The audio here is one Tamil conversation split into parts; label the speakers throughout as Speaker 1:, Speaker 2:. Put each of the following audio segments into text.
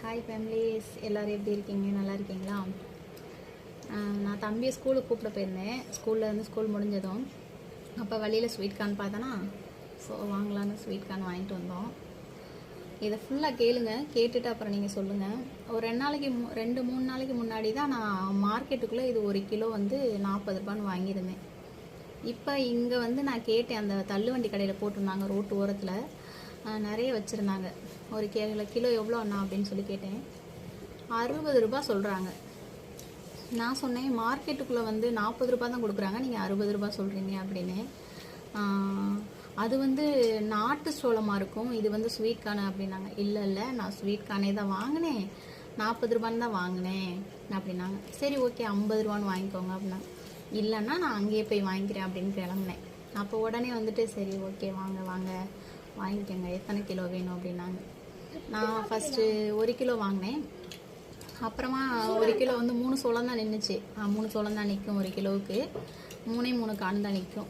Speaker 1: ஹாய் ஃபேமிலிஸ், எல்லோரும் எப்படி இருக்கீங்க? நல்லா இருக்கீங்களா? நான் தம்பியை ஸ்கூலுக்கு கூப்பிட போயிருந்தேன். ஸ்கூல் முடிஞ்சதும் அப்போ வழியில் ஸ்வீட் கார்ன் பார்த்தேன்னா, ஸோ வாங்கலான்னு ஸ்வீட் கார்ன் வாங்கிட்டு வந்தோம். இதை ஃபுல்லாக கேளுங்க, கேட்டுட்டு அப்புறம் நீங்கள் சொல்லுங்கள். ஒரு 2-3 நாளைக்கு முன்னாடி தான் நான் மார்க்கெட்டுக்குள்ளே இது 1 கிலோ வந்து 40 ரூபான்னு வாங்கியிருந்தேன். இப்போ இங்கே வந்து நான் கேட்டேன், அந்த தள்ளுவண்டி கடையில் போட்டிருந்தாங்க ரோட்டு ஓரத்தில், நிறைய வச்சுருந்தாங்க. ஒரு கிலோ எவ்வளோ அண்ணா அப்படின்னு சொல்லி கேட்டேன். 60 ரூபா சொல்கிறாங்க. நான் சொன்னேன், மார்க்கெட்டுக்குள்ளே வந்து 40 ரூபா தான் கொடுக்குறாங்க, நீங்கள் 60 ரூபா சொல்கிறீங்க அப்படின்னு. அது வந்து நாட்டு சோளமாக இருக்கும், இது வந்து ஸ்வீட் கார்னு அப்படின்னாங்க. இல்லை நான் ஸ்வீட் கார்னே தான் வாங்கினேன், 40 ரூபான்னு தான் வாங்கினேன் அப்படின்னாங்க. சரி ஓகே 50 ரூபான்னு வாங்கிக்கோங்க அப்படின்னாங்க. இல்லைன்னா நான் அங்கேயே போய் வாங்கிக்கிறேன் அப்படின்னு கிளம்புனேன். அப்போ உடனே வந்துட்டு சரி ஓகே வாங்க வாங்கிக்கோங்க, எத்தனை கிலோ வேணும் அப்படின்னாங்க. நான் ஃபஸ்ட்டு 1 கிலோ வாங்கினேன். அப்புறமா 1 கிலோ வந்து 3 சோளம் தான் நின்றுச்சு. 3 சோளம் தான் நிற்கும் 1 கிலோவுக்கு, 3 கார்ன் தான் நிற்கும்.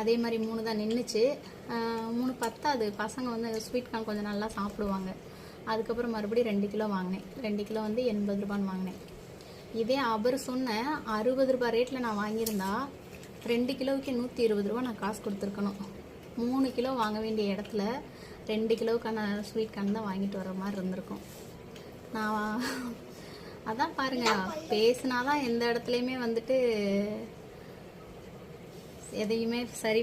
Speaker 1: அதே மாதிரி 3 தான் நின்றுச்சு. 3 பத்தாது, பசங்க வந்து ஸ்வீட் கார்ன் கொஞ்சம் நல்லா சாப்பிடுவாங்க. அதுக்கப்புறம் மறுபடியும் 2 கிலோ வாங்கினேன். 2 கிலோ வந்து 80 ரூபான்னு வாங்கினேன். இதே அவர் சொன்ன 60 ரூபா ரேட்டில் நான் வாங்கியிருந்தா 2 கிலோவுக்கு 120 ரூபா நான் காசு கொடுத்துருக்கணும். 3 கிலோ வாங்க வேண்டிய இடத்துல 2 கிலோவுக்கான ஸ்வீட் கார்ன் தான் வாங்கிட்டு வர மாதிரி இருந்திருக்கும். நான் அதான் பாருங்கள், பேசினாதான் எந்த இடத்துலையுமே வந்துட்டு எதையுமே சரி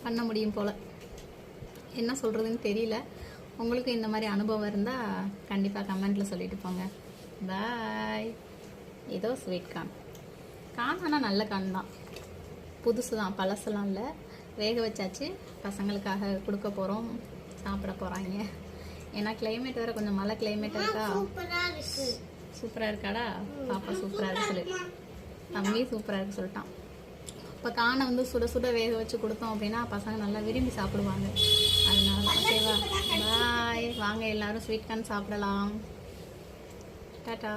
Speaker 1: பண்ண முடியும் போல். என்ன சொல்கிறதுன்னு தெரியல. உங்களுக்கு இந்த மாதிரி அனுபவம் இருந்தால் கண்டிப்பாக கமெண்ட்டில் சொல்லிட்டு போங்க. பாய். ஏதோ ஸ்வீட் கார்ன் ஆனால் நல்ல கார்ன் தான், புதுசு தான், பழசெல்லாம் இல்லை. வேக வச்சாச்சு, பசங்களுக்காக கொடுக்க போகிறோம், சாப்பிட போகிறாங்க. ஏன்னா கிளைமேட் வேறு கொஞ்சம் மழை கிளைமேட் இருக்கா. சூப்பராக இருக்காடா பாப்பா? சூப்பராக இருக்கு சொல்லி தம்பி சூப்பராக இருக்கு சொல்லிட்டான். இப்போ கானை வந்து சுட சுட வேக வச்சு கொடுத்தோம் அப்படின்னா பசங்க நல்லா விரும்பி சாப்பிடுவாங்க. அதனால ஓகேவா? பாய். வாங்க எல்லோரும் ஸ்வீட் கார்ன் சாப்பிடலாம். டாட்டா.